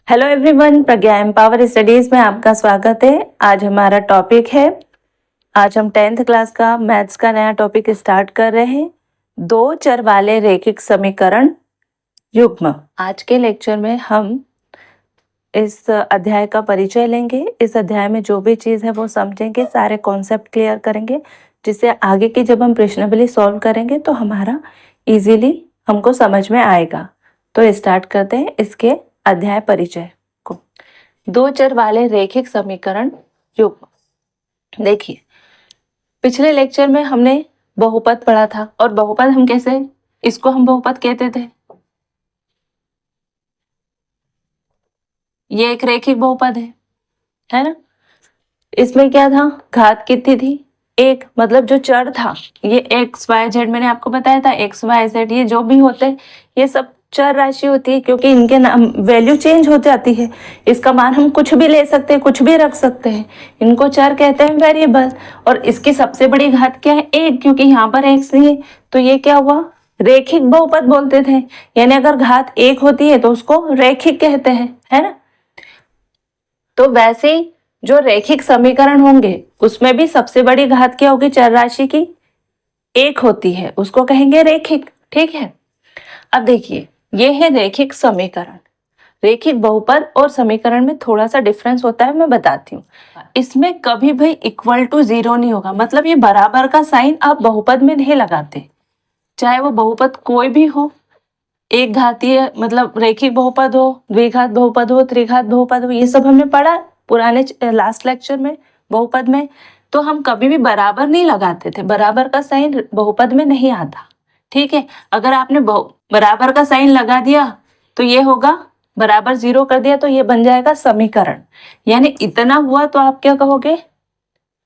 Hello everyone, प्रज्ञा empower studies में आपका स्वागत है। आज हमारा टॉपिक है, आज हम 10th क्लास का मैथ्स का नया टॉपिक स्टार्ट कर रहे हैं, दो चर वाले रैखिक समीकरण युग्म। आज के लेक्चर में हम इस अध्याय का परिचय लेंगे। इस अध्याय में जो भी चीज़ है वो समझेंगे, सारे कॉन्सेप्ट क्लियर करेंगे, जिससे आगे की जब हम प्रश्नावली सॉल्व करेंगे तो हमारा इजीली हमको समझ में आएगा। तो स्टार्ट करते हैं इसके अध्याय परिचय को। दो चर वाले रैखिक समीकरण युग्म। देखिए, पिछले लेक्चर में हमने बहुपद पढ़ा था, और बहुपद हम कैसे, इसको हम बहुपद कहते थे, ये एक रैखिक बहुपद है ना। इसमें क्या था, घात कितनी थी, एक, मतलब जो चर था ये एक्स वाई जेड, मैंने आपको बताया था एक्स वाई जेड ये जो भी होते हैं ये सब चर राशि होती है, क्योंकि इनके नाम वैल्यू चेंज हो जाती है। इसका मान हम कुछ भी ले सकते हैं, कुछ भी रख सकते हैं, इनको चर कहते हैं, वेरिएबल। और इसकी सबसे बड़ी घात क्या है, एक, क्योंकि यहाँ पर एक्स नहीं है तो ये क्या हुआ, रैखिक बहुपद बोलते थे। यानी अगर घात एक होती है तो उसको रैखिक कहते हैं, है ना। तो वैसे ही जो रैखिक समीकरण होंगे उसमें भी सबसे बड़ी घात क्या होगी, चर राशि की एक होती है, उसको कहेंगे रैखिक। ठीक है, अब देखिए ये है रैखिक समीकरण। रैखिक बहुपद और समीकरण में थोड़ा सा डिफरेंस होता है, मैं बताती हूँ। इसमें कभी भी इक्वल टू जीरो नहीं होगा, मतलब ये बराबर का साइन आप बहुपद में नहीं लगाते, चाहे वो बहुपद कोई भी हो, एक घातीय मतलब रैखिक बहुपद हो, द्विघात बहुपद हो, त्रिघात बहुपद हो, ये सब हमने पढ़ा पुराने लास्ट लेक्चर में बहुपद में। तो हम कभी भी बराबर नहीं लगाते थे, बराबर का साइन बहुपद में नहीं आता। ठीक है, अगर आपने बराबर का साइन लगा दिया तो ये होगा, बराबर जीरो कर दिया तो ये बन जाएगा समीकरण। यानी इतना हुआ तो आप क्या कहोगे,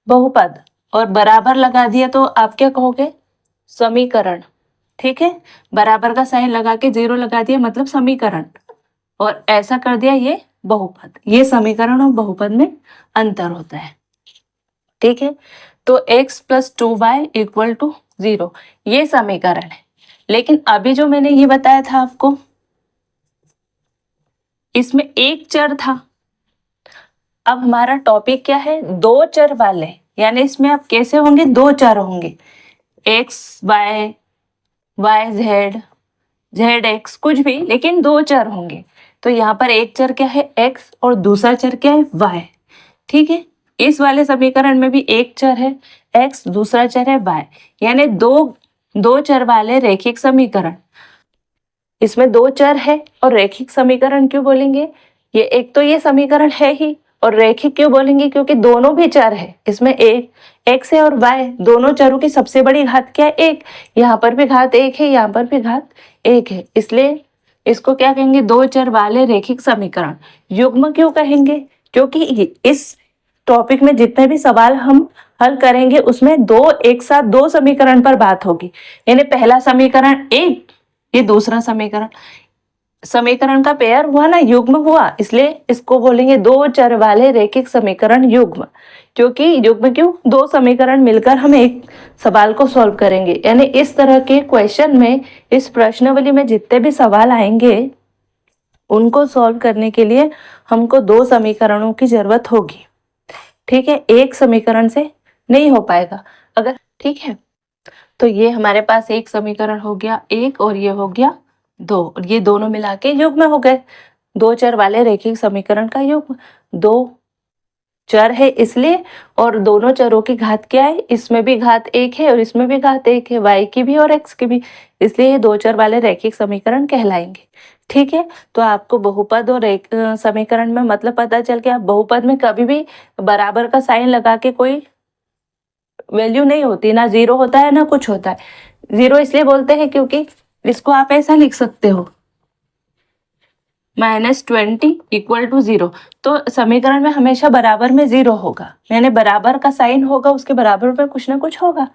बहुपद, और बराबर लगा दिया तो आप क्या कहोगे, समीकरण। ठीक है, बराबर का साइन लगा के जीरो लगा दिया मतलब समीकरण, और ऐसा कर दिया ये बहुपद। ये समीकरण और बहुपद में अंतर होता है। ठीक है, तो x + 2y = 0 ये समीकरण है। लेकिन अभी जो मैंने ये बताया था आपको, इसमें एक चर था। अब हमारा टॉपिक क्या है, दो चर वाले, यानी इसमें अब कैसे होंगे, दो चर होंगे, x y y z Z x कुछ भी, लेकिन दो चर होंगे। तो यहाँ पर एक चर क्या है एक्स और दूसरा चर क्या है वाई। ठीक है, इस वाले समीकरण में भी एक चर है एक्स, दूसरा चर है वाई, यानी दो चर वाले रैखिक समीकरण। इसमें दो चर है और रैखिक समीकरण क्यों बोलेंगे, ये एक तो ये समीकरण है ही, और रैखिक क्यों बोलेंगे, क्योंकि दोनों भी चर है। इसमें एक एक्स है और वाई, दोनों चरों की सबसे बड़ी घात क्या है, एक। यहाँ पर भी घात एक है, यहाँ पर भी घात एक है, इसलिए इसको क्या कहेंगे, दो चर वाले रैखिक समीकरण। युग्म क्यों कहेंगे, क्योंकि इस टॉपिक में जितने भी सवाल हम हल करेंगे उसमें दो एक साथ दो समीकरण पर बात होगी। यानी पहला समीकरण एक, ये दूसरा समीकरण, समीकरण का पेयर हुआ ना, युग्म हुआ, इसलिए इसको बोलेंगे दो चर वाले रैखिक समीकरण युग्म। क्योंकि युग्म क्यों, दो समीकरण मिलकर हम एक सवाल को सॉल्व करेंगे। यानी इस तरह के क्वेश्चन में, इस प्रश्नावली में जितने भी सवाल आएंगे उनको सॉल्व करने के लिए हमको दो समीकरणों की जरूरत होगी। ठीक है, एक समीकरण से नहीं हो पाएगा अगर। ठीक है, तो ये हमारे पास एक समीकरण हो गया एक, और ये हो गया दो, और ये दोनों मिला के युग्म हो गए, दो चर वाले रैखिक समीकरण का युग्म। दो चर है इसलिए, और दोनों चरों की घात क्या है, इसमें भी घात एक है और इसमें भी घात एक है, y की भी और x की भी, इसलिए ये दो चर वाले रैखिक समीकरण कहलाएंगे। ठीक है, तो आपको बहुपद और समीकरण में मतलब पता चल गया। बहुपद में कभी भी बराबर का साइन लगा के कोई वैल्यू नहीं होती, ना जीरो होता है ना कुछ होता है। जीरो इसलिए बोलते हैं क्योंकि इसको आप ऐसा लिख सकते हो, -20 = 0। तो समीकरण में हमेशा बराबर में जीरो होगा, यानी बराबर का साइन होगा, उसके बराबर में कुछ ना कुछ होगा।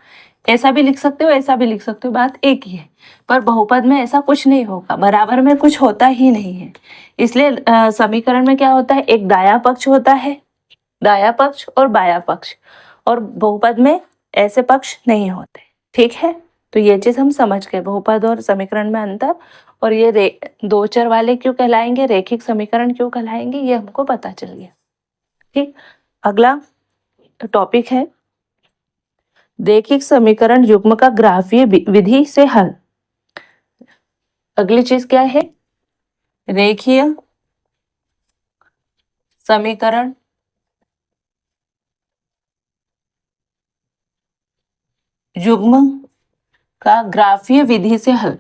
ऐसा भी लिख सकते हो, ऐसा भी लिख सकते हो, बात एक ही है। पर बहुपद में ऐसा कुछ नहीं होगा, बराबर में कुछ होता ही नहीं है। इसलिए समीकरण में क्या होता है, एक दाया पक्ष होता है, दाया पक्ष और बाया पक्ष, और बहुपद में ऐसे पक्ष नहीं होते। ठीक है, तो ये चीज हम समझ गए, बहुपद और समीकरण में अंतर और ये दो चर वाले क्यों कहलाएंगे, रेखिक समीकरण क्यों कहलाएंगे, ये हमको पता चल गया। ठीक, अगला टॉपिक है रेखिक समीकरण युग्म का ग्राफीय विधि से हल। अगली चीज क्या है, रेखीय समीकरण युग्म का ग्राफीय विधि से हल।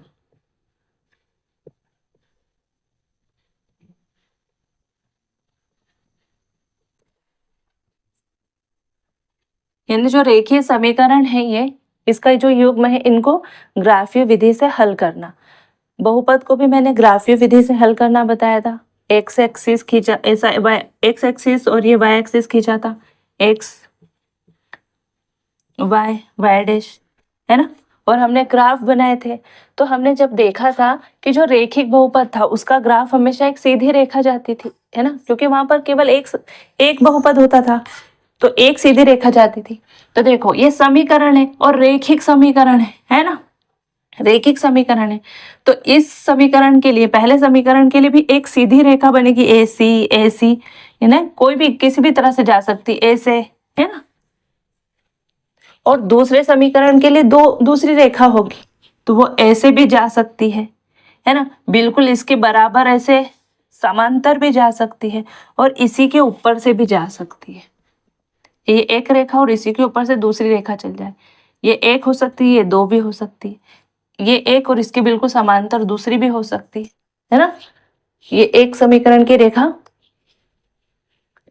यानी जो रेखीय समीकरण है ये, इसका जो युग्म है, इनको ग्राफीय विधि से हल करना। बहुपद को भी मैंने ग्राफीय विधि से हल करना बताया था। एक्स एक्सिस खींचा, ऐसा एक्स एक्सिस और ये वाई एक्सिस खींचा था, एक्स वाई वाई डैश, है ना, और हमने ग्राफ बनाए थे। तो हमने जब देखा था कि जो रेखिक बहुपद था उसका ग्राफ हमेशा एक सीधी रेखा जाती थी, है ना, क्योंकि वहां पर केवल एक बहुपद होता था, तो एक सीधी रेखा जाती थी। तो देखो ये समीकरण है और रेखिक समीकरण है ना, रेखिक समीकरण है। तो इस समीकरण के लिए, पहले समीकरण के लिए भी एक सीधी रेखा बनेगी, ए सी, है ना, कोई भी किसी भी तरह से जा सकती ए से, है ना। और दूसरे समीकरण के लिए दूसरी रेखा होगी, तो वो ऐसे भी जा सकती है ना, बिल्कुल इसके बराबर ऐसे समांतर भी जा सकती है, और इसी के ऊपर से भी जा सकती है। ये एक रेखा और इसी के ऊपर से दूसरी रेखा चल जाए, ये एक हो सकती है, ये दो भी हो सकती है, ये एक और इसके बिल्कुल समांतर दूसरी भी हो सकती है ना। ये एक समीकरण की रेखा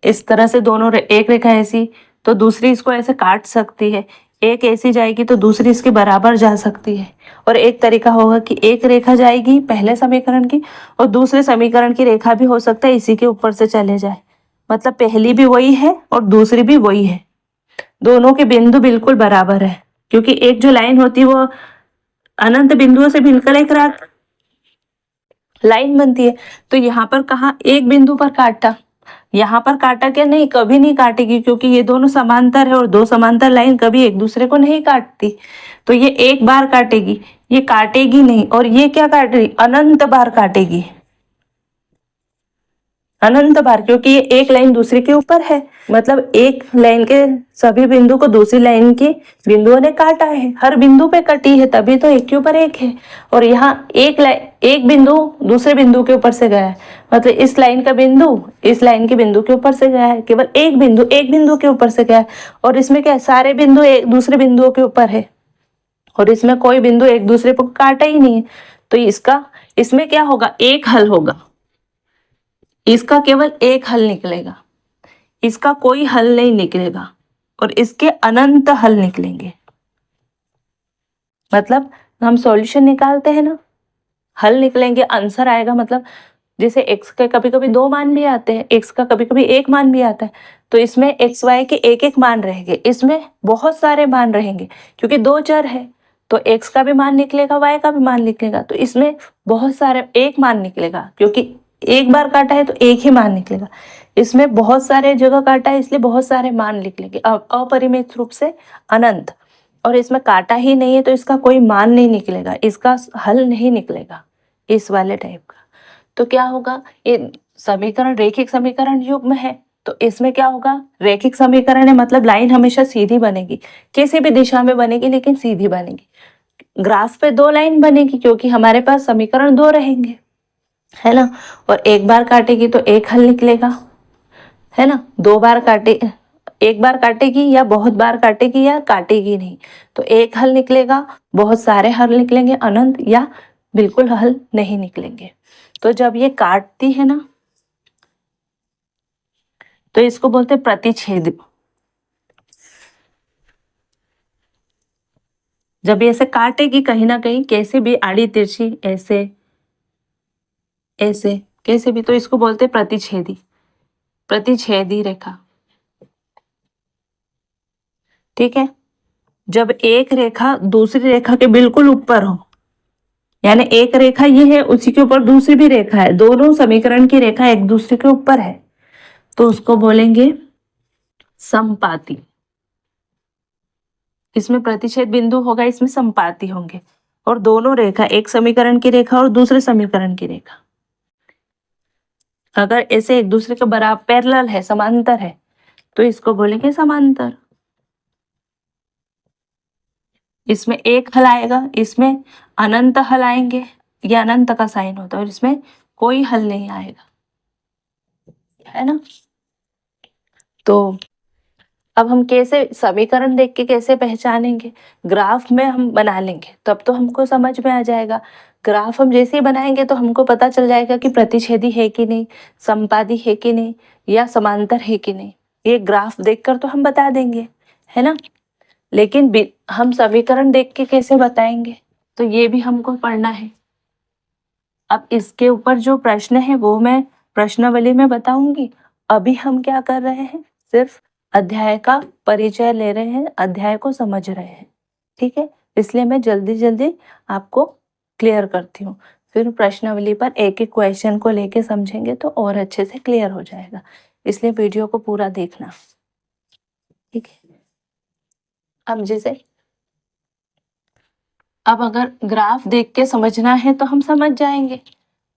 इस तरह से दोनों एक रेखा ऐसी, तो दूसरी इसको ऐसे काट सकती है, एक ऐसी जाएगी तो दूसरी इसके बराबर जा सकती है। और एक तरीका होगा कि एक रेखा जाएगी पहले समीकरण की और दूसरे समीकरण की रेखा भी हो सकता है इसी के ऊपर से चले जाए, मतलब पहली भी वही है और दूसरी भी वही है, दोनों के बिंदु बिल्कुल बराबर है, क्योंकि एक जो लाइन होती है वो अनंत बिंदुओं से मिलकर एक लाइन बनती है। तो यहाँ पर कहा एक बिंदु पर काटा, यहाँ पर काटा क्या, नहीं, कभी नहीं काटेगी, क्योंकि ये दोनों समांतर है और दो समांतर लाइन कभी एक दूसरे को नहीं काटती। तो ये एक बार काटेगी, ये काटेगी नहीं, और ये क्या काटेगी, अनंत बार काटेगी, अनंत बार, क्योंकि ये एक लाइन दूसरे के ऊपर है, मतलब एक लाइन के सभी बिंदु को दूसरी लाइन की बिंदुओं ने काटा है, हर बिंदु पे कटी है, तभी तो एक के ऊपर एक है। और यहाँ एक बिंदु दूसरे बिंदु के ऊपर से गया है, मतलब इस लाइन का बिंदु इस लाइन के बिंदु के ऊपर से गया है, केवल एक बिंदु के ऊपर से गया है। और इसमें क्या है, सारे बिंदु एक दूसरे बिंदुओं के ऊपर है, और इसमें कोई बिंदु एक दूसरे को काटा ही नहीं है। तो इसमें क्या होगा, एक हल होगा, इसका केवल एक हल निकलेगा, इसका कोई हल नहीं निकलेगा, और इसके अनंत हल निकलेंगे। मतलब हम सॉल्यूशन निकालते हैं ना, हल निकलेंगे, आंसर आएगा, मतलब जैसे x के कभी कभी दो मान भी आते हैं, x का कभी कभी एक मान भी आता है, तो इसमें x y के एक एक मान रहेंगे, इसमें बहुत सारे मान रहेंगे, क्योंकि दो चर है, तो x का भी मान निकलेगा, y का भी मान निकलेगा, तो इसमें बहुत सारे एक मान निकलेगा, क्योंकि एक बार काटा है तो एक ही मान निकलेगा। इसमें बहुत सारे जगह काटा है, इसलिए बहुत सारे मान निकलेंगे, अपरिमित रूप से अनंत। और इसमें काटा ही नहीं है तो इसका कोई मान नहीं निकलेगा, इसका हल नहीं निकलेगा, इस वाले टाइप का। तो क्या होगा, ये समीकरण रेखिक समीकरण युग्म है, तो इसमें क्या होगा, रेखिक समीकरण है, मतलब लाइन हमेशा सीधी बनेगी, किसी भी दिशा में बनेगी लेकिन सीधी बनेगी। ग्राफ पे दो लाइन बनेगी, क्योंकि हमारे पास समीकरण दो रहेंगे, है ना, और एक बार काटेगी तो एक हल निकलेगा, है ना, दो बार काटे, एक बार काटेगी या बहुत बार काटेगी या काटेगी नहीं, तो एक हल निकलेगा, बहुत सारे हल निकलेंगे अनंत, या बिल्कुल हल नहीं निकलेंगे। तो जब ये काटती है ना, तो इसको बोलते हैं प्रतिच्छेद। जब ये ऐसे काटेगी कहीं ना कहीं, कैसे भी आड़ी तिरछी, ऐसे ऐसे कैसे भी, तो इसको बोलते हैं प्रतिच्छेदी रेखा। ठीक है, जब एक रेखा दूसरी रेखा के बिल्कुल ऊपर हो, यानी एक रेखा ये है, उसी के ऊपर दूसरी भी रेखा है, दोनों समीकरण की रेखा एक दूसरे के ऊपर है, तो उसको बोलेंगे समपाती। इसमें प्रतिच्छेद बिंदु होगा, इसमें समपाती होंगे। और दोनों रेखा, एक समीकरण की रेखा और दूसरे समीकरण की रेखा अगर ऐसे एक दूसरे के बराबर पैरेलल है, समांतर है, तो इसको बोलेंगे समांतर। इसमें एक हल आएगा, इसमें अनंत हल आएंगे, ये अनंत का साइन होता है और इसमें कोई हल नहीं आएगा, है ना। तो अब हम कैसे समीकरण देख के कैसे पहचानेंगे, ग्राफ में हम बना लेंगे तब तो हमको समझ में आ जाएगा। ग्राफ हम जैसे ही बनाएंगे तो हमको पता चल जाएगा कि प्रतिच्छेदी है कि नहीं, समपादी है कि नहीं, या समांतर है कि नहीं। ये ग्राफ देखकर तो हम बता देंगे, है ना। लेकिन हम समीकरण देख के कैसे बताएंगे, तो ये भी हमको पढ़ना है। अब इसके ऊपर जो प्रश्न है वो मैं प्रश्नावली में बताऊंगी। अभी हम क्या कर रहे हैं, सिर्फ अध्याय का परिचय ले रहे हैं, अध्याय को समझ रहे हैं, ठीक है। इसलिए मैं जल्दी जल्दी आपको क्लियर करती हूँ, फिर प्रश्नावली पर एक एक क्वेश्चन को लेके समझेंगे तो और अच्छे से क्लियर हो जाएगा। इसलिए वीडियो को पूरा देखना, ठीक है। अब अगर ग्राफ देख के समझना है तो हम समझ जाएंगे,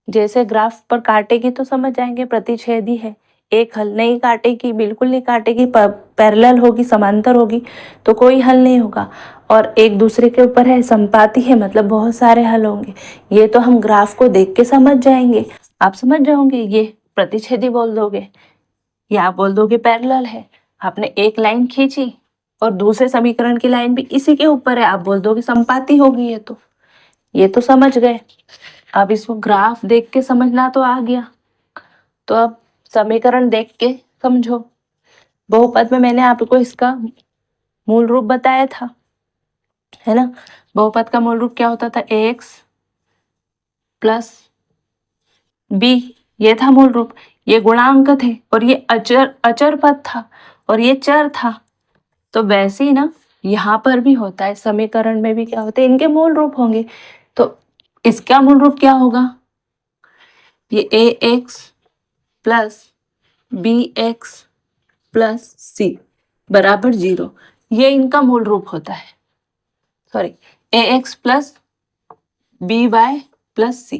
जैसे ग्राफ पर काटेगी तो समझ जाएंगे प्रतिच्छेदी है। एक हल नहीं काटेगी, बिल्कुल नहीं काटेगी, पैरेलल होगी, समांतर होगी तो कोई हल नहीं होगा। और एक दूसरे के ऊपर है, संपाती है, मतलब बहुत सारे हल होंगे। ये तो हम ग्राफ को देख के समझ जाएंगे। आप समझ जाओगे, ये प्रतिच्छेदी बोल दोगे या आप बोल दोगे पैरेलल है। आपने एक लाइन खींची और दूसरे समीकरण की लाइन भी इसी के ऊपर है, आप बोल दोगे संपाती होगी। ये तो समझ गए। अब इसको ग्राफ देख के समझना तो आ गया, तो अब समीकरण देख के समझो। बहुपद में मैंने आपको इसका मूल रूप बताया था, है ना। बहुपद का मूल रूप क्या होता था, ax प्लस b, ये था मूल रूप। ये गुणांक थे और ये अचर पद था और ये चर था। तो वैसे ही ना यहाँ पर भी होता है, समीकरण में भी क्या होता है, इनके मूल रूप होंगे। तो इसका मूल रूप क्या होगा, ये ax plus bx plus c बराबर 0, ये इनका मूल रूप होता है। Sorry, ax plus by plus c,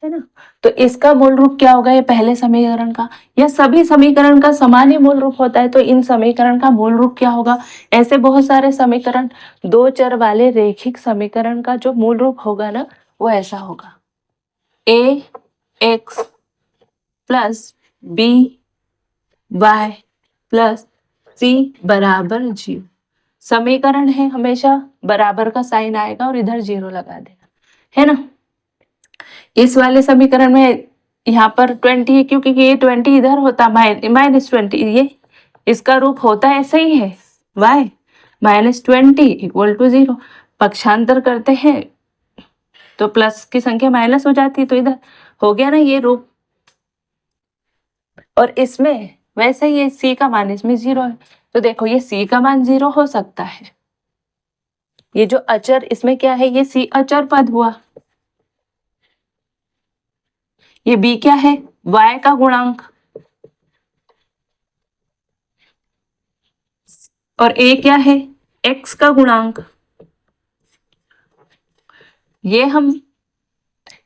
है ना। तो इसका मूल रूप क्या होगा, ये पहले समीकरण का या सभी समीकरण का समान ही मूल रूप होता है, तो इन समीकरण का मूल रूप क्या होगा। ऐसे बहुत सारे समीकरण, दो चर वाले रेखिक समीकरण का जो मूल रूप होगा ना, वो ऐसा होगा, ax plus by plus c बराबर 0। समीकरण है, हमेशा बराबर का साइन आएगा और इधर 0 लगा देना, है ना। इस वाले समीकरण में यहाँ पर 20 है, क्योंकि ये 20 इधर होता, -20, ये इसका रूप होता ऐसे ही है, y -20 = 0। पक्षांतर करते हैं तो प्लस की संख्या माइनस हो जाती है, तो इधर हो गया ना ये रूप। और इसमें वैसे ये c का मान इसमें 0 है, तो देखो ये c का मान 0 हो सकता है। ये जो अचर इसमें क्या है, ये c अचर पद हुआ। ये b क्या है, y का गुणांक, और a क्या है, x का गुणांक। ये हम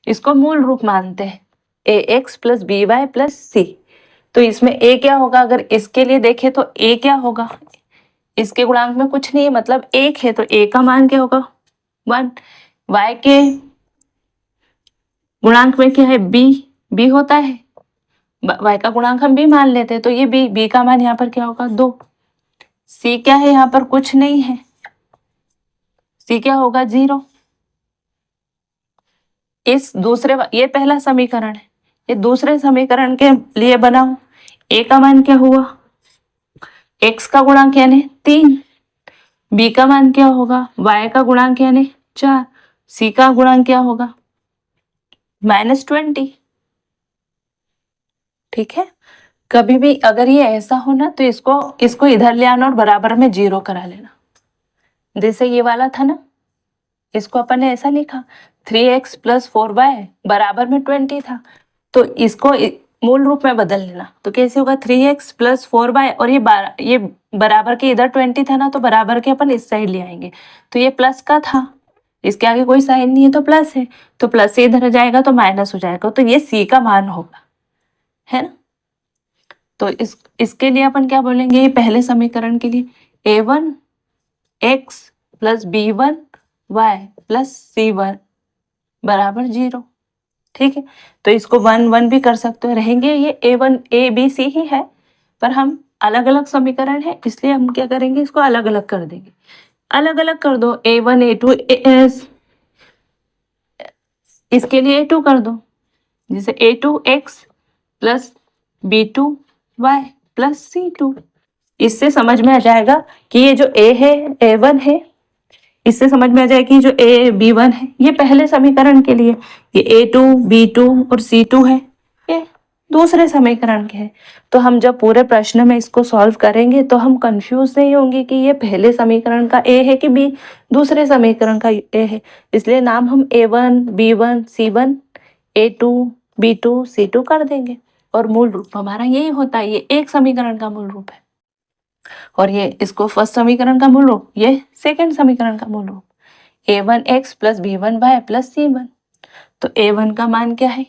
इसको मूल रूप मानते हैं, ax plus by plus c। तो इसमें a क्या होगा, अगर इसके लिए देखें तो a क्या होगा, इसके गुणांक में कुछ नहीं है, मतलब 1 है, तो a का मान क्या होगा 1। y के गुणांक में क्या है, b होता है, y का गुणांक हम b मान लेते हैं, तो ये b का मान यहाँ पर क्या होगा 2। c क्या है, यहाँ पर कुछ नहीं है, c क्या होगा 0। इस दूसरे, ये पहला समीकरण है, ये दूसरे समीकरण के लिए बनाओ। a का मान क्या हुआ, x का गुणांक यानी 3, b का मान क्या होगा, y का गुणांक यानी 4, c का गुणांक क्या होगा -20। ठीक है। कभी भी अगर ये ऐसा हो ना, तो इसको इधर ले आना और बराबर में 0 करा लेना। जैसे ये वाला था ना, इसको अपन ने ऐसा लिखा 3x प्लस 4y बराबर में 20 था, तो इसको मूल रूप में बदल लेना। तो कैसे होगा 3x प्लस 4y, और ये बराबर के इधर 20 था ना, तो बराबर के अपन इस साइड ले आएंगे। तो ये प्लस का था, इसके आगे कोई साइन नहीं है तो प्लस है, तो प्लस से इधर जाएगा तो माइनस हो जाएगा, तो ये c का मान होगा, है ना। तो इसके लिए अपन क्या बोलेंगे, ये पहले समीकरण के लिए a1 x plus b1 y plus c1 बराबर 0। ठीक है, तो इसको 1 1 भी कर सकते हो, रहेंगे ये a1 a b c ही है, पर हम अलग अलग समीकरण है इसलिए हम क्या करेंगे, इसको अलग अलग कर देंगे। अलग अलग कर दो, a1 a2 इसके लिए a2 कर दो, जैसे a2 x plus b2 y plus c2। इससे समझ में आ जाएगा कि ये जो a है a1 है, इससे समझ में आ जाएगा कि जो a b1 है ये पहले समीकरण के लिए, ये a2 b2 और c2 है ये दूसरे समीकरण के हैं। तो हम जब पूरे प्रश्न में इसको सॉल्व करेंगे तो हम कंफ्यूज नहीं होंगे कि ये पहले समीकरण का a है कि b दूसरे समीकरण का a है। इसलिए नाम हम a1 b1 c1 a2 b2 c2 कर देंगे, और मूल रूप हमारा यही होता है, ये एक समीकरण का मूल रूप है, और ये इसको फर्स्ट समीकरण का मूल रूप, ये सेकंड समीकरण का मूल रूप, a1x plus b1 y plus c1। तो a1 का मान क्या है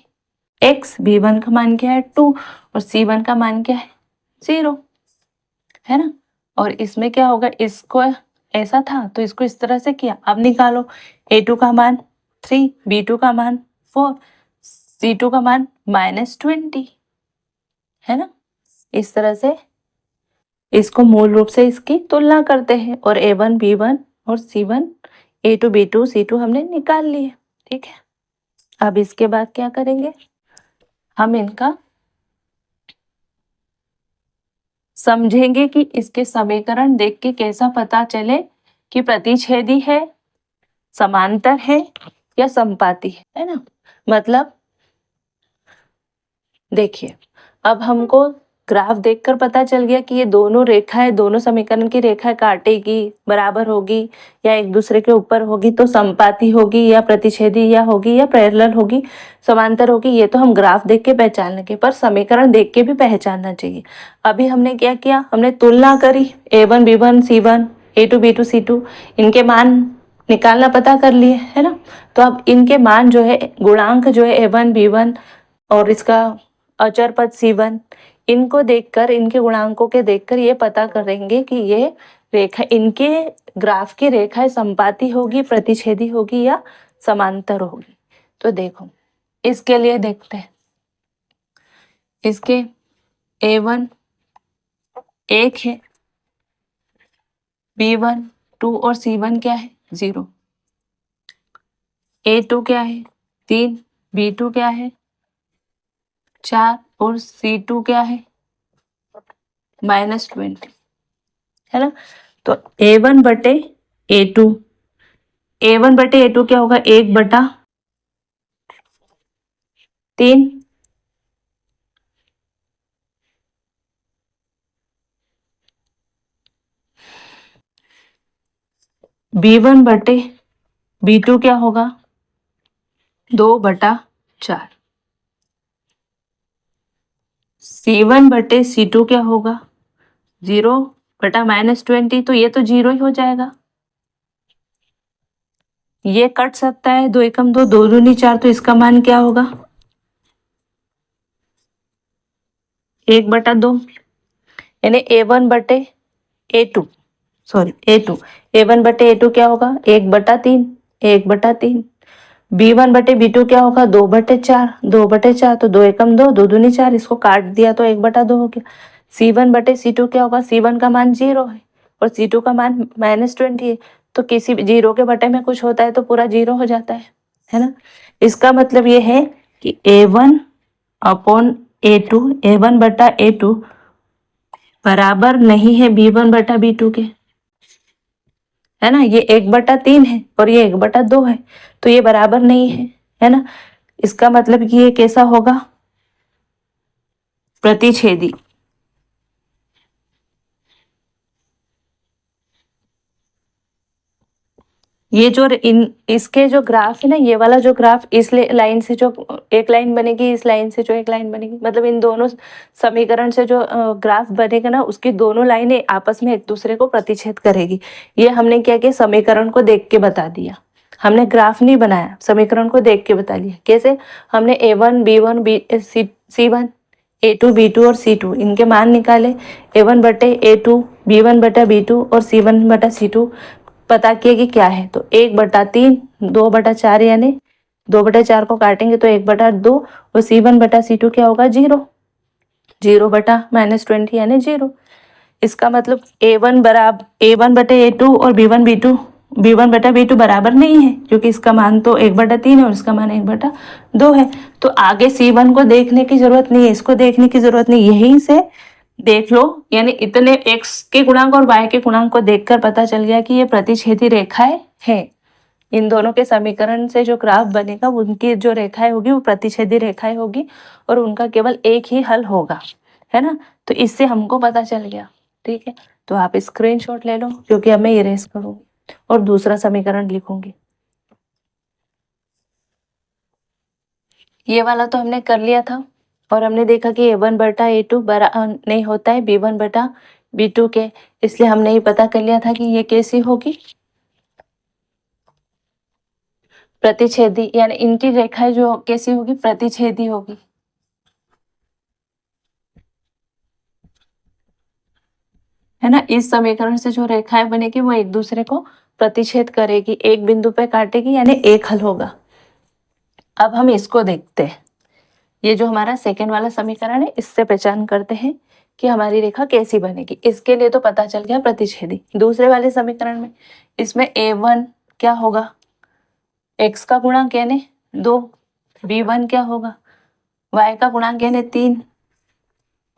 x, b1 का मान क्या है 2 और c1 का मान क्या है 0, है ना। और इसमें क्या होगा, इसको ऐसा था तो इसको इस तरह से किया। अब निकालो, a2 का मान 3, b2 का मान 4, c2 का मान -20, है ना। इस तरह से इसको मूल रूप से इसकी तुलना करते हैं, और a1 b1 और c1 a2 b2 c2 हमने निकाल लिए। ठीक है, अब इसके बाद क्या करेंगे, हम इनका समझेंगे कि इसके समीकरण देख के कैसा पता चले कि प्रतिच्छेदी है, समांतर है या समपाती है ना। मतलब देखिए, अब हमको ग्राफ देखकर पता चल गया कि ये दोनों रेखाएं, दोनों समीकरण की रेखाएं काटेगी, बराबर होगी या एक दूसरे के ऊपर होगी तो समपाती होगी, या प्रतिच्छेदी या होगी, या पैरेलल होगी, समांतर होगी। ये तो हम ग्राफ देख के पहचान लेंगे, पर समीकरण देख के भी पहचानना चाहिए। अभी हमने क्या किया, हमने तुलना करी, a1 b1 c1 a2 b2 c2, इनके मान निकालना पता कर लिए, है ना। तो अब इनके मान जो है, गुणांक जो है a1 b1 और इसका अचर पद c1, इनको देखकर, इनके गुणांकों के देखकर ये पता करेंगे कि ये रेखा, इनके ग्राफ की रेखाएं समपाती होगी, प्रतिच्छेदी होगी या समांतर होगी। तो देखो, इसके लिए देखते हैं, इसके a1 1 है, b1 2 और c1 क्या है 0, a2 क्या है 3, b2 क्या है 4 और c2 क्या है -20, है ना। तो a1 बटे a2, a1 बटे a2 क्या होगा 1/3, b1 बटे b2 क्या होगा 2/4, c1 बटे c2 क्या होगा 0/-20, तो ये तो 0 ही हो जाएगा। ये कट सकता है, 2 एकम 2, 2 दूनी 4, तो इसका मान क्या होगा 1/2, यानी a1 बटे a2, सॉरी a2, a1 बटे a2 क्या होगा 1/3, 1/3, b1 बटे b2 क्या होगा 2/4, 2/4, तो 2 एकम 2, 2 दूनी 4, इसको काट दिया तो 1/2 हो गया। c1 बटे c2 क्या होगा, c1 का मान 0 है और c2 का मान -20 है, तो किसी भी 0 के बटे में कुछ होता है तो पूरा 0 हो जाता है ना। इसका मतलब ये है कि a1 अपॉन a2, a1 बटा a2 बराबर नहीं है b1 बटा b2 के, है ना। ये 1/3 है और ये 1/2 है, तो ये बराबर नहीं है ना। इसका मतलब कि ये कैसा होगा प्रतिच्छेदी। ये जो इसके जो ग्राफ है ना, ये वाला जो ग्राफ इस लाइन से जो एक लाइन बनेगी, इस लाइन से जो एक लाइन बनेगी, मतलब इन दोनों समीकरण से जो ग्राफ बनेगा ना, उसकी दोनों लाइनें आपस में एक दूसरे को प्रतिच्छेद करेगी। ये हमने क्या किया, समीकरण को देख के बता दिया, हमने ग्राफ नहीं बनाया, समीकरण को देख के बता दिया। कैसे? हमने A1 B1 C1 A2 B2 और C2 इनके मान निकाले, A1 बटे A2 B1 बटा B2 और C1 बटा C2 पता किया कि क्या है। तो 1/3 2/4 यानी 2/4 को काटेंगे तो 1/2 और C1 बटा C2 क्या होगा 0, 0 बटा -20 यानी 0। इसका मतलब A1 बटे A2 और B1 बटा B2 बराबर नहीं है, क्योंकि इसका मान तो 1/3 है और इसका मान 1/2 है। तो आगे C1 को देखने की जरूरत नहीं है, इसको देखने की जरूरत नहीं, यहीं से देख लो। यानी इतने x के गुणांक और y के गुणांक को देखकर पता चल गया कि ये प्रतिच्छेदी रेखाएं हैं। इन दोनों के समीकरण से जो ग्राफ बनेगा, उनकी जो रेखाएं होगी वो प्रतिच्छेदी रेखाएं होगी और उनका केवल एक ही हल होगा, है ना। तो इससे हमको पता चल गया। ठीक है, तो आप स्क्रीनशॉट ले लो, क्योंकि अब मैं इरेज करूंगी और दूसरा समीकरण लिखूंगी। ये वाला तो हमने कर लिया था और हमने देखा कि A1 बटा A2 नहीं होता है B1 बटा B2 के, इसलिए हमने ये पता कर लिया था कि ये कैसी होगी, प्रतिच्छेदी, यानी इनकी रेखाएं जो कैसी होगी, प्रतिच्छेदी होगी। है ना, इस समीकरण से जो रेखाएं बनेगी वो एक दूसरे को प्रतिच्छेद करेगी, एक बिंदु पे काटेगी, यानी एक हल होगा। अब हम इसको देखते हैं, ये जो हमारा सेकेंड वाला समीकरण है, इससे पहचान करते हैं कि हमारी रेखा कैसी बनेगी। इसके लिए तो पता चल गया प्रतिच्छेदी। दूसरे वाले समीकरण में इसमें A1 क्या होगा, x का गुणांक यानी 2, B1 क्या होगा, y का गुणांक यानी 3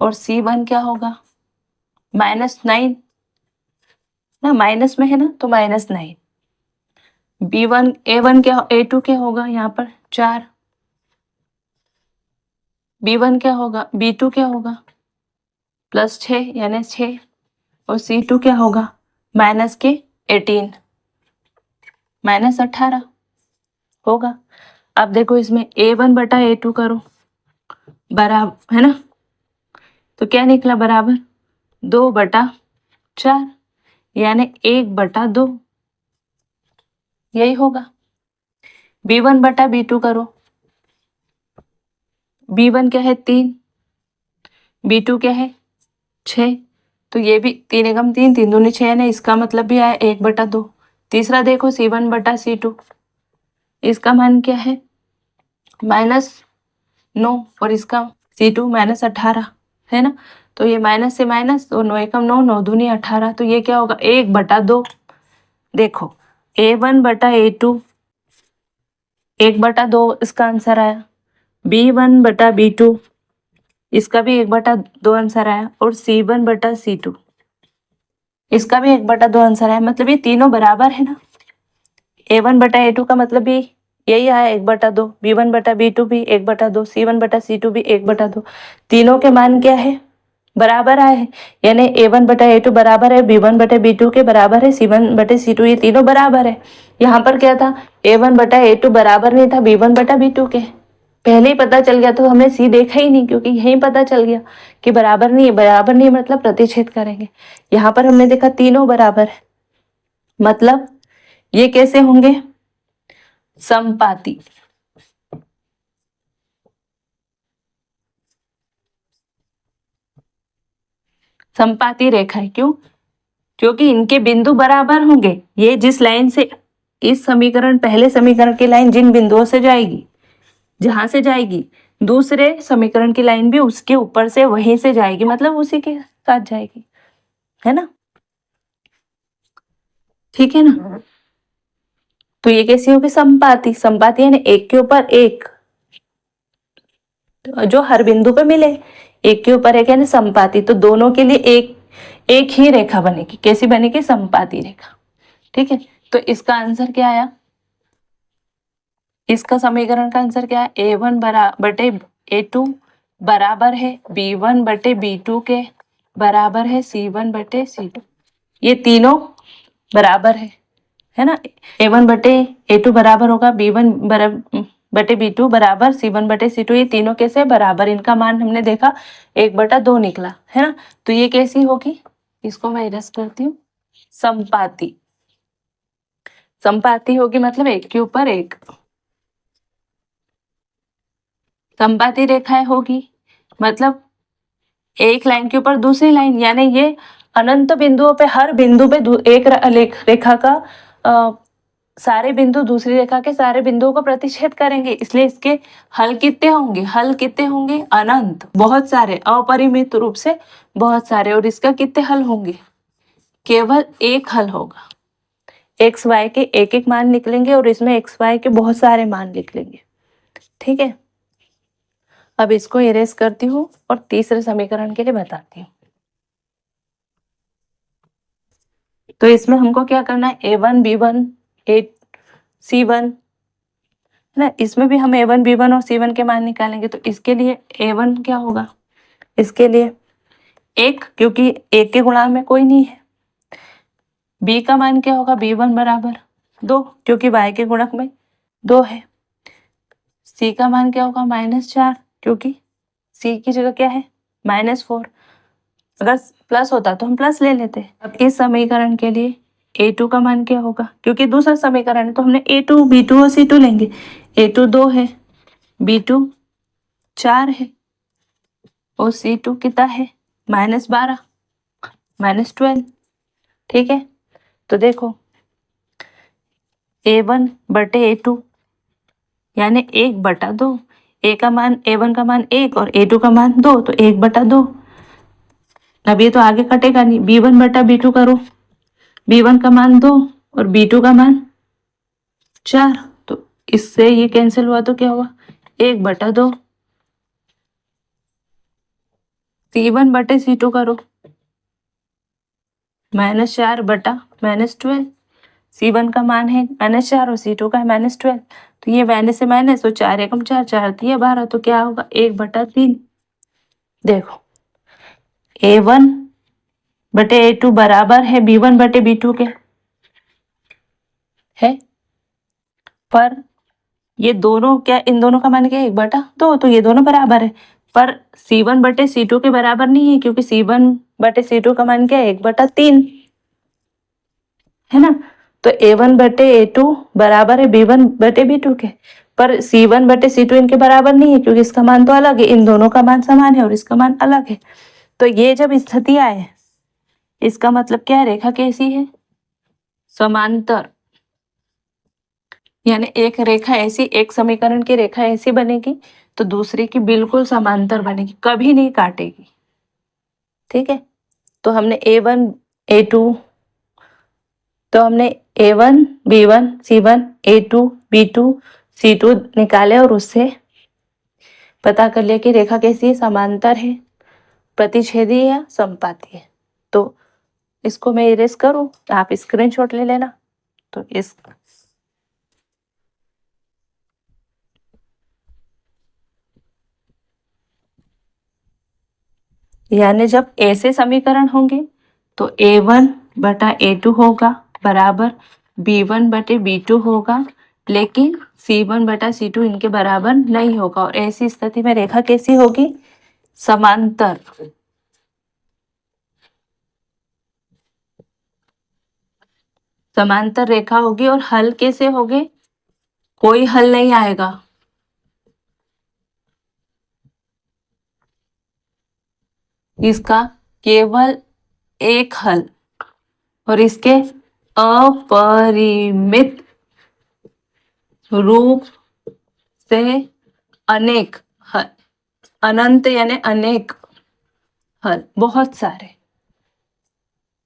और C1 क्या होगा -9 ना, माइनस में है ना तो -9। B1 A1 क्या A2 क्या होगा यहाँ पर 4, B1 क्या होगा B2 क्या होगा +6 यानी 6 और C2 क्या होगा -18 -18 होगा। अब देखो इसमें A1 बटा A2 करो बराबर, है ना, तो क्या निकला बराबर 2/4 यानी 1/2, यही होगा। B1 बटा B2 करो, B1 क्या है 3, B2 क्या है 6, तो ये भी 3 एकम 3 3 दूनी 6 यानी इसका मतलब भी आया 1/2। तीसरा देखो C1 बटा C2, इसका मान क्या है -9 और इसका C2 -18, है ना, तो ये माइनस से माइनस तो 9 एकम 9 9 दूनी 18, तो ये क्या होगा 1/2। देखो A1 बटा A2 1/2 इसका आंसर आया, B1 बटा B2 इसका भी 1/2 आंसर आया और C1 बटा C2 इसका भी 1/2 आंसर आया। मतलब ये तीनों बराबर है ना, A1 बटा A2 का मतलब भी यही आया 1/2, B1 बटा B2 भी 1/2, C1 बटा C2 भी 1/2। तीनों के मान क्या है, बराबर आए हैं, यानी A1 बटा A2 बराबर है B1 बटे B2 के बराबर है C1 बटे C2, ये तीनों बराबर है। यहाँ पर क्या था, A1 बटा A2 बराबर नहीं था B1 बटा B2 के, पहले ही पता चल गया, तो हमें C देखा ही नहीं, क्योंकि यही पता चल गया कि बराबर नहीं है। बराबर नहीं मतलब प्रतिच्छेद करेंगे। यहाँ पर हमने देखा तीनों बराबर है, मतलब ये कैसे होंगे, समपाती। समपाती रेखाएं क्यों, क्योंकि इनके बिंदु बराबर होंगे। ये जिस लाइन से इस समीकरण, पहले समीकरण की लाइन जिन बिंदुओं से जाएगी, जहां से जाएगी, दूसरे समीकरण की लाइन भी उसके ऊपर से वहीं से जाएगी, मतलब उसी के साथ जाएगी, है ना, ठीक है ना। तो ये कैसी होगी, समपाती। समपाती यानी एक के ऊपर एक, जो हर बिंदु पे मिले, एक के ऊपर एक यानी समपाती। तो दोनों के लिए एक एक ही रेखा बनेगी, कैसी बनेगी, समपाती रेखा। ठीक है, तो इसका आंसर क्या आया, इसका समीकरण का आंसर क्या है, A1 बटे A2 बराबर है B1 बटे B2 के बराबर है C1 बटे C2, ये तीनों बराबर है। है ना। A1 बटे A2 बराबर होगा B1 बटे B2 बराबर C1 बटे C2। ये तीनों कैसे बराबर, इनका मान हमने देखा 1/2 निकला, है ना। तो ये कैसी होगी, इसको मैं इरेज करती हूँ, समपाती। समपाती होगी मतलब एक के ऊपर एक, समपाती रेखाएं होगी मतलब एक लाइन के ऊपर दूसरी लाइन, यानी ये अनंत बिंदुओं पे, हर बिंदु पे एक रेखा का सारे बिंदु दूसरी रेखा के सारे बिंदुओं को प्रतिच्छेद करेंगे, इसलिए इसके हल कितने होंगे, हल कितने होंगे, अनंत, बहुत सारे, अपरिमित रूप से बहुत सारे। और इसका कितने हल होंगे, केवल एक हल होगा। एक्स वाई के एक एक मान निकलेंगे और इसमें एक्स वाई के बहुत सारे मान निकलेंगे, ठीक है। अब इसको इरेज करती हूँ और तीसरे समीकरण के लिए बताती हूँ। तो इसमें हमको क्या करना है, A1 B1 C1, है ना। इसमें भी हम A1 B1 और C1 के मान निकालेंगे। तो इसके लिए A1 क्या होगा, इसके लिए 1, क्योंकि एक के गुणांक में कोई नहीं है। B का मान क्या होगा, B1 बराबर 2, क्योंकि Y के गुणक में 2 है। C का मान क्या होगा, -4, क्योंकि C की जगह क्या है, -4। अगर प्लस होता तो हम प्लस ले लेते। अब इस समीकरण के लिए A2 का मान क्या होगा, क्योंकि दूसरा समीकरण है तो हमने A2 B2 और C2 लेंगे। A2 2 है, B2 4 है और C2 कितना है, -12 -12, ठीक है। तो देखो A1 बटे A2 यानी 1/2। A का मान, A1 का मान 1 और A2 का मान 2, तो 1/2। अब ये तो आगे कटेगा नहीं, B1 बटा B2 करो, B1 का मान 2 और B2 का मान 4, तो इससे ये कैंसिल हुआ तो क्या हुआ, 1/2। C1 बटे C2 करो, -4 बटा -12। C1 का मान है -4 और C2 का है -12, तो ये माइनस से माइनस, तो 4 एकम 4, 4 तिया 12, तो क्या होगा, 1/3। देखो A1 बटे A2 बराबर है B1 बटे B2 के, है। पर ये दोनों क्या, इन दोनों का मान क्या है, 1/2, तो ये दोनों बराबर है। पर C1 बटे C2 के बराबर नहीं है, क्योंकि C1 बटे C2 का मान क्या है, 1/3, है ना। तो A1 बटे A2 बराबर है B1 बटे B2 के, पर C1 बटे C2 इनके बराबर नहीं है, क्योंकि इसका मान तो अलग है, इन दोनों का मान समान है और इसका मान अलग है। तो ये जब स्थिति आए, इसका मतलब क्या है, रेखा कैसी है, समांतर। यानी एक रेखा ऐसी, एक समीकरण की रेखा ऐसी बनेगी तो दूसरे की बिल्कुल समांतर बनेगी, कभी नहीं काटेगी, ठीक है। तो हमने A1 A2, तो हमने A1 B1 C1 A2 B2 C2 निकाले और उससे पता कर लिया कि रेखा कैसी है, समांतर है, प्रतिच्छेदी है या समपाती है। तो इसको मैं इरेज करूं, आप स्क्रीनशॉट ले लेना। तो इस यानी जब ऐसे समीकरण होंगे तो A1 बटा A2 होगा बराबर B1 बटे B2 होगा, लेकिन C1 बटा C2 इनके बराबर नहीं होगा। और ऐसी स्थिति में रेखा कैसी होगी, समांतर। समांतर रेखा होगी। और हल कैसे होगे, कोई हल नहीं आएगा, इसका केवल एक हल, और इसके अपरिमित रूप से अनेक हल, अनंत यानी अनेक हल, बहुत सारे।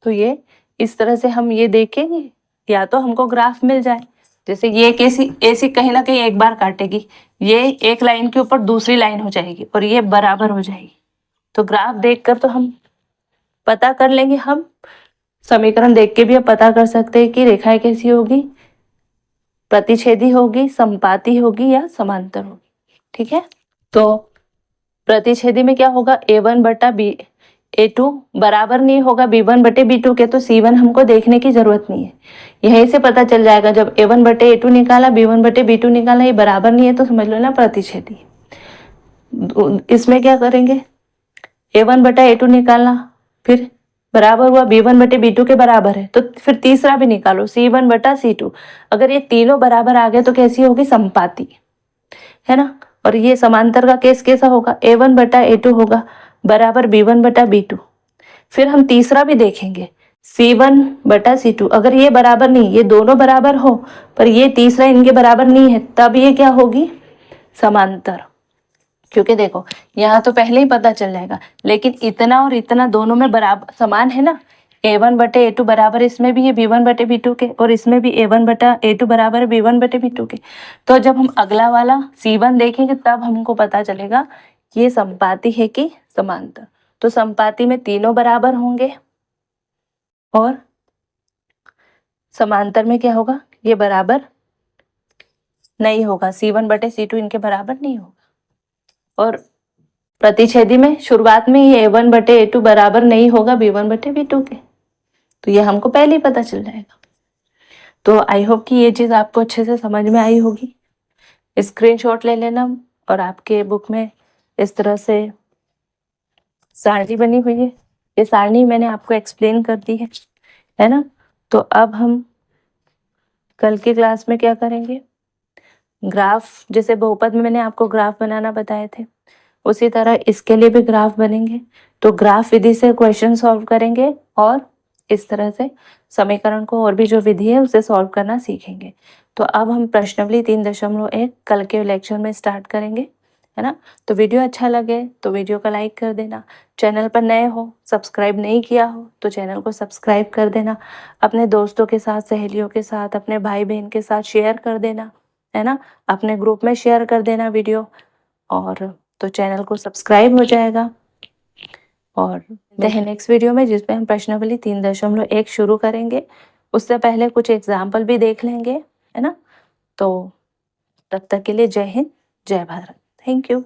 तो ये इस तरह से हम ये देखेंगे, या तो हमको ग्राफ मिल जाए, जैसे ये कैसी ऐसी कहीं ना कहीं एक बार काटेगी, ये एक लाइन के ऊपर दूसरी लाइन हो जाएगी और ये बराबर हो जाएगी। तो ग्राफ देखकर तो हम पता कर लेंगे, हम समीकरण देख के भी अब पता कर सकते हैं कि रेखाएं कैसी होगी, प्रतिच्छेदी होगी, समपाती होगी या समांतर होगी, ठीक है। तो प्रतिच्छेदी में क्या होगा, A1 बटा B A2 बराबर नहीं होगा B1/B2 के, तो C1 हमको देखने की जरूरत नहीं है, यहीं से पता चल जाएगा। जब A1/A2 निकाला, B1/B2 निकाला, ये बराबर नहीं है तो समझ लो ना प्रतिच्छेदी। इसमें क्या करेंगे, A1/A2 निकालना, फिर बराबर हुआ B1/B2 के बराबर है, तो फिर तीसरा भी निकालो C1/C2। अगर ये तीनों बराबर आ गए तो कैसी होगी, समपाती, है ना। और ये समांतर का केस कैसा होगा, A1/A2 होगा बराबर B1/B2। फिर हम तीसरा भी देखेंगे C1/C2। अगर ये बराबर नहीं, ये दोनों बराबर हो पर ये तीसरा इनके बराबर नहीं है, तब ये क्या होगी, समांतर। क्योंकि देखो यहाँ तो पहले ही पता चल जाएगा, लेकिन इतना और इतना दोनों में बराबर समान है ना। A1/A2 बराबर इसमें भी है B1/B2 के, और इसमें भी A1/A2 बराबर है B1/B2 के। तो जब हम अगला वाला C1 देखेंगे तब हमको पता चलेगा ये समपाती है कि समांतर। तो समपाती में तीनों बराबर होंगे और समांतर में क्या होगा, ये बराबर नहीं होगा, C1/C2 इनके बराबर नहीं होगा। और प्रतिच्छेदी में शुरुआत में ये A1/A2 बराबर नहीं होगा B1/B2 के, तो ये हमको पहले ही पता चल जाएगा। तो आई होप कि ये चीज़ आपको अच्छे से समझ में आई होगी। स्क्रीनशॉट ले लेना, और आपके बुक में इस तरह से सारणी बनी हुई है, ये सारणी मैंने आपको एक्सप्लेन कर दी है ना। तो अब हम कल की क्लास में क्या करेंगे, ग्राफ, जैसे बहुपद में मैंने आपको ग्राफ बनाना बताए थे, उसी तरह इसके लिए भी ग्राफ बनेंगे। तो ग्राफ विधि से क्वेश्चन सॉल्व करेंगे और इस तरह से समीकरण को और भी जो विधि है उसे सॉल्व करना सीखेंगे। तो अब हम प्रश्नावली 3.1 कल के लेक्चर में स्टार्ट करेंगे, है ना। तो वीडियो अच्छा लगे तो वीडियो को लाइक कर देना, चैनल पर नए हो, सब्सक्राइब नहीं किया हो तो चैनल को सब्सक्राइब कर देना, अपने दोस्तों के साथ, सहेलियों के साथ, अपने भाई बहन के साथ शेयर कर देना, है ना। अपने ग्रुप में शेयर कर देना वीडियो, और तो चैनल को सब्सक्राइब हो जाएगा। और मिलते हैं नेक्स्ट वीडियो में, जिसमें हम प्रश्नावली 3.1 शुरू करेंगे। उससे पहले कुछ एग्जाम्पल भी देख लेंगे, है ना। तो तब तक के लिए जय हिंद, जय भारत, थैंक यू।